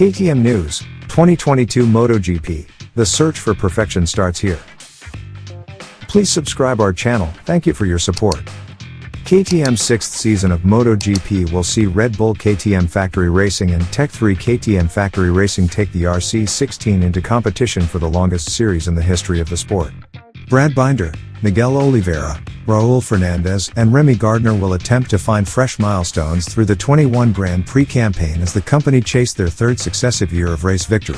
KTM News, 2022 MotoGP, the search for perfection starts here. Please subscribe our channel, thank you for your support. KTM's sixth season of MotoGP will see Red Bull KTM Factory Racing and Tech3 KTM Factory Racing take the RC16 into competition for the longest series in the history of the sport. Brad Binder, Miguel Oliveira, Raul Fernandez, and Remy Gardner will attempt to find fresh milestones through the 21 Grand Prix campaign as the company chased their third successive year of race victory.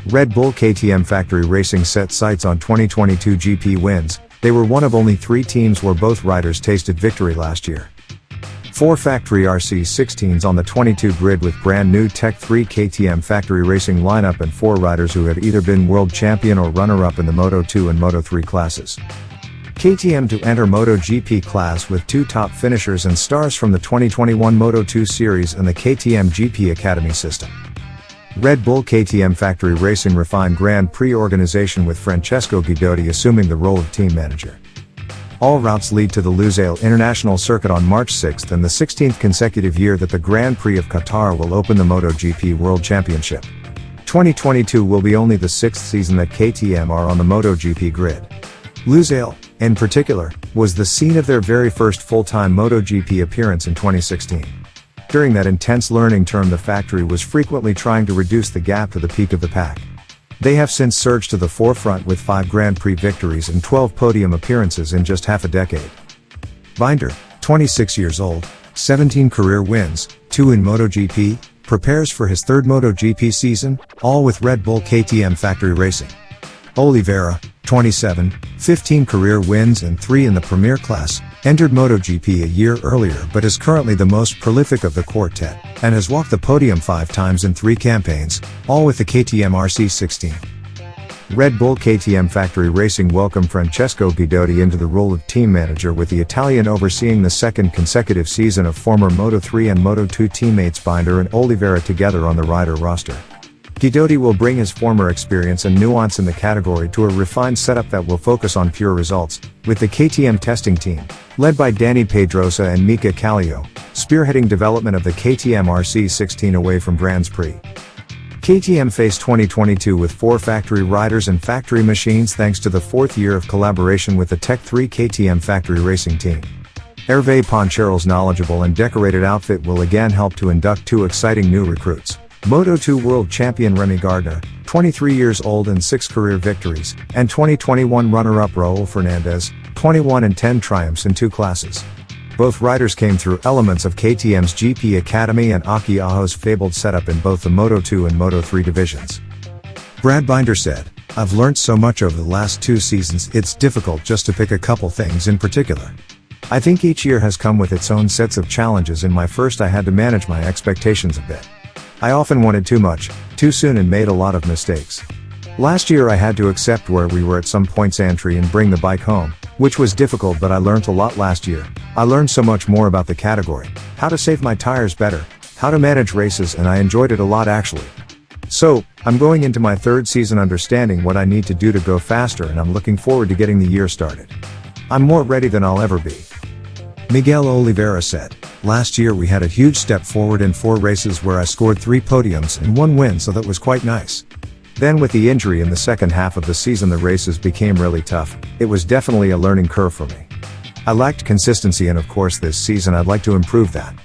Red Bull KTM Factory Racing set sights on 2022 GP wins. They were one of only 3 teams where both riders tasted victory last year. 4 factory RC16s on the 22 grid with brand new Tech3 KTM Factory Racing lineup and 4 riders who have either been world champion or runner-up in the Moto2 and Moto3 classes. KTM to enter MotoGP class with 2 top finishers and stars from the 2021 Moto2 series and the KTM GP Academy system. Red Bull KTM Factory Racing refined Grand Prix organization with Francesco Guidotti assuming the role of team manager. All routes lead to the Lusail International Circuit on March 6 and the 16th consecutive year that the Grand Prix of Qatar will open the MotoGP World Championship. 2022 will be only the 6th season that KTM are on the MotoGP grid. Lusail, in particular, was the scene of their very first full-time MotoGP appearance in 2016. During that intense learning term, the factory was frequently trying to reduce the gap to the peak of the pack. They have since surged to the forefront with 5 Grand Prix victories and 12 podium appearances in just half a decade. Binder, 26 years old, 17 career wins, 2 in MotoGP, prepares for his third MotoGP season, all with Red Bull KTM Factory Racing. Oliveira, 27, 15 career wins and 3 in the Premier class, entered MotoGP a year earlier but is currently the most prolific of the quartet, and has walked the podium 5 times in 3 campaigns, all with the KTM RC16. Red Bull KTM Factory Racing welcomed Francesco Guidotti into the role of team manager, with the Italian overseeing the second consecutive season of former Moto3 and Moto2 teammates Binder and Oliveira together on the rider roster. Guidotti will bring his former experience and nuance in the category to a refined setup that will focus on pure results, with the KTM testing team, led by Danny Pedrosa and Mika Kallio, spearheading development of the KTM RC16 away from Grand Prix. KTM faced 2022 with 4 factory riders and factory machines thanks to the 4th year of collaboration with the Tech3 KTM Factory Racing team. Hervé Poncherel's knowledgeable and decorated outfit will again help to induct 2 exciting new recruits. Moto2 world champion Remy Gardner, 23 years old and 6 career victories, and 2021 runner-up Raul Fernandez, 21 and 10 triumphs in 2 classes. Both riders came through elements of KTM's GP Academy and Aki Aho's fabled setup in both the Moto2 and Moto3 divisions. Brad Binder said, "I've learned so much over the last 2 seasons, it's difficult just to pick a couple things in particular. I think each year has come with its own sets of challenges. In my first I had to manage my expectations a bit. I often wanted too much, too soon, and made a lot of mistakes. Last year I had to accept where we were at some points entry and bring the bike home, which was difficult, but I learned a lot last year. I learned so much more about the category, how to save my tires better, how to manage races, and I enjoyed it a lot actually. So, I'm going into my 3rd season understanding what I need to do to go faster, and I'm looking forward to getting the year started. I'm more ready than I'll ever be." Miguel Oliveira said, "Last year we had a huge step forward in 4 races where I scored 3 podiums and 1 win, so that was quite nice. Then with the injury in the second half of the season the races became really tough. It was definitely a learning curve for me. I lacked consistency, and of course this season I'd like to improve that.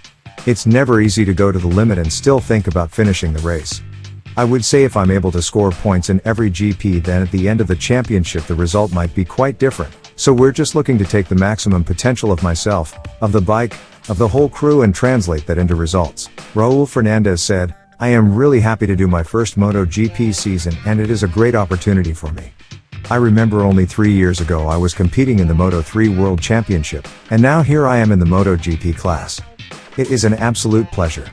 It's never easy to go to the limit and still think about finishing the race. I would say if I'm able to score points in every GP, then at the end of the championship the result might be quite different. So we're just looking to take the maximum potential of myself, of the bike, of the whole crew, and translate that into results." Raul Fernandez said, "I am really happy to do my first MotoGP season, and it is a great opportunity for me. I remember only 3 years ago I was competing in the Moto3 World Championship, and now here I am in the MotoGP class. It is an absolute pleasure.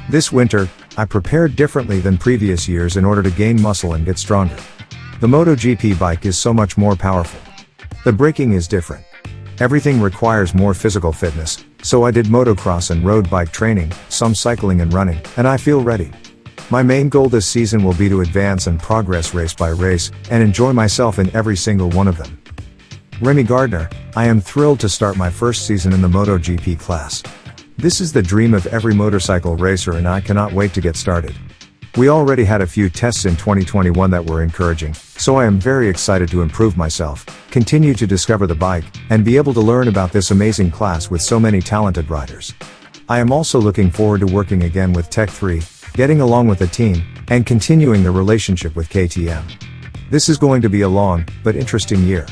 This winter, I prepared differently than previous years in order to gain muscle and get stronger. The MotoGP bike is so much more powerful. The braking is different. Everything requires more physical fitness, so I did motocross and road bike training, some cycling and running, and I feel ready. My main goal this season will be to advance and progress race by race, and enjoy myself in every single one of them." Remy Gardner, "I am thrilled to start my first season in the MotoGP class. This is the dream of every motorcycle racer and I cannot wait to get started. We already had a few tests in 2021 that were encouraging, so I am very excited to improve myself, continue to discover the bike, and be able to learn about this amazing class with so many talented riders. I am also looking forward to working again with Tech3, getting along with the team, and continuing the relationship with KTM. This is going to be a long, but interesting year.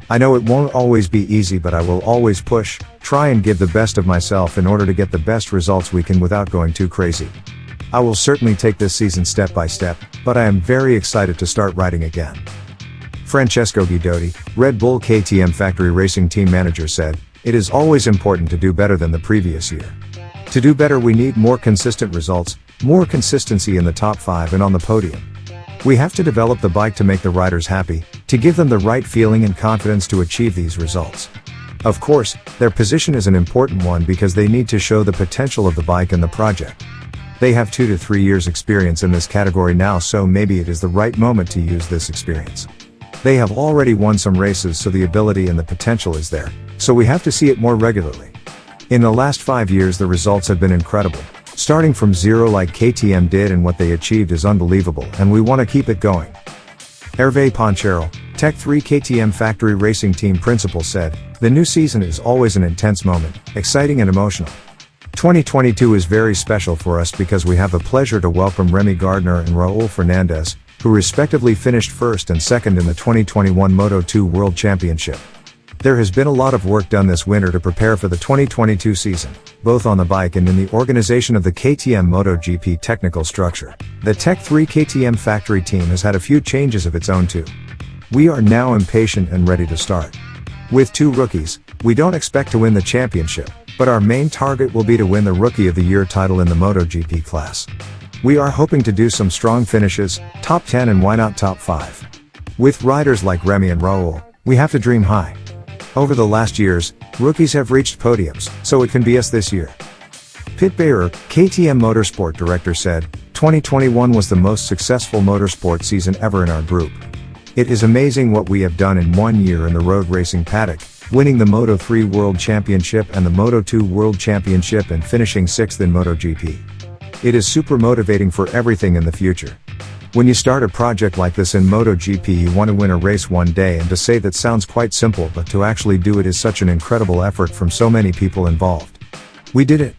I know it won't always be easy, but I will always push, try and give the best of myself in order to get the best results we can without going too crazy. I will certainly take this season step by step, but I am very excited to start riding again. Francesco Guidotti, Red Bull KTM Factory Racing team manager, said, "It is always important to do better than the previous year. To do better, we need more consistent results, more consistency in the top 5 and on the podium. We have to develop the bike to make the riders happy, to give them the right feeling and confidence to achieve these results. Of course, their position is an important one because they need to show the potential of the bike and the project. They have 2 to 3 years experience in this category now, so maybe it is the right moment to use this experience. They have already won some races, so the ability and the potential is there, so we have to see it more regularly. In the last 5 years the results have been incredible. Starting from zero like KTM did, and what they achieved is unbelievable, and we want to keep it going." Hervé Ponchero, Tech3 KTM Factory Racing team principal, said, "The new season is always an intense moment, exciting and emotional. 2022 is very special for us because we have the pleasure to welcome Remy, Gardner and Raul Fernandez, who respectively finished first and second in the 2021 Moto2 World Championship. There has been a lot of work done this winter to prepare for the 2022 season, both on the bike and in the organization of the KTM MotoGP technical structure. The Tech3 KTM Factory team has had a few changes of its own too. We are now impatient and ready to start. With 2 rookies, we don't expect to win the championship, but our main target will be to win the Rookie of the Year title in the MotoGP class. We are hoping to do some strong finishes, top 10 and why not top 5. With riders like Remy and Raul, we have to dream high. Over the last years, rookies have reached podiums, so it can be us this year." Pit Bayer, KTM Motorsport director, said, 2021 was the most successful motorsport season ever in our group. It is amazing what we have done in 1 year in the road racing paddock, winning the Moto3 World Championship and the Moto2 World Championship and finishing 6th in MotoGP. It is super motivating for everything in the future. When you start a project like this in MotoGP, you want to win a race one day, and to say that sounds quite simple, but to actually do it is such an incredible effort from so many people involved. We did it.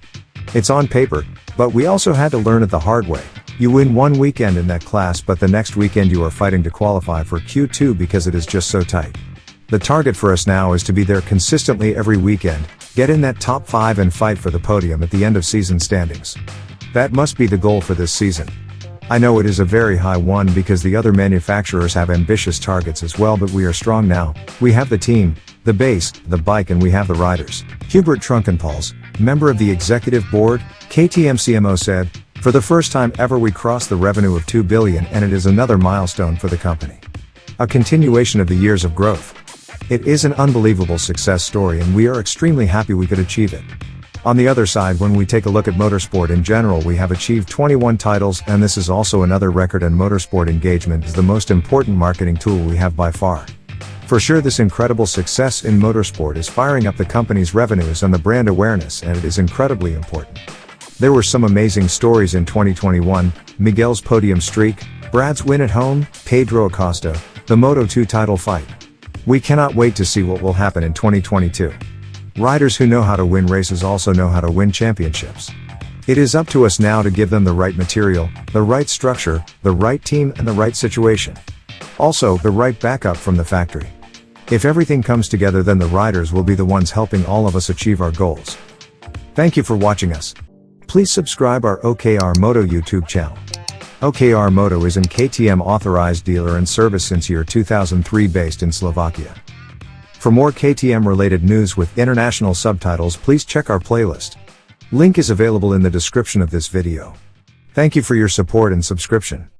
It's on paper, but we also had to learn it the hard way. You win one weekend in that class, but the next weekend you are fighting to qualify for Q2 because it is just so tight. The target for us now is to be there consistently every weekend, get in that top 5 and fight for the podium at the end of season standings. That must be the goal for this season. I know it is a very high one because the other manufacturers have ambitious targets as well, but we are strong now. We have the team, the base, the bike, and we have the riders. Hubert Trunkenpals, member of the executive board, KTM CMO, said, "For the first time ever we crossed the revenue of 2 billion, and it is another milestone for the company. A continuation of the years of growth. It is an unbelievable success story, and we are extremely happy we could achieve it." On the other side, when we take a look at motorsport in general, we have achieved 21 titles, and this is also another record, and motorsport engagement is the most important marketing tool we have by far. For sure, this incredible success in motorsport is firing up the company's revenues and the brand awareness, and it is incredibly important. There were some amazing stories in 2021, Miguel's podium streak, Brad's win at home, Pedro Acosta, the Moto2 title fight. We cannot wait to see what will happen in 2022. Riders who know how to win races also know how to win championships. It is up to us now to give them the right material, the right structure, the right team, and the right situation. Also, the right backup from the factory. If everything comes together, then the riders will be the ones helping all of us achieve our goals. Thank you for watching us. Please subscribe our OKR Moto YouTube channel. OKR Moto is an KTM authorized dealer and service since year 2003, based in Slovakia. For more KTM related news with international subtitles, please check our playlist. Link is available in the description of this video. Thank you for your support and subscription.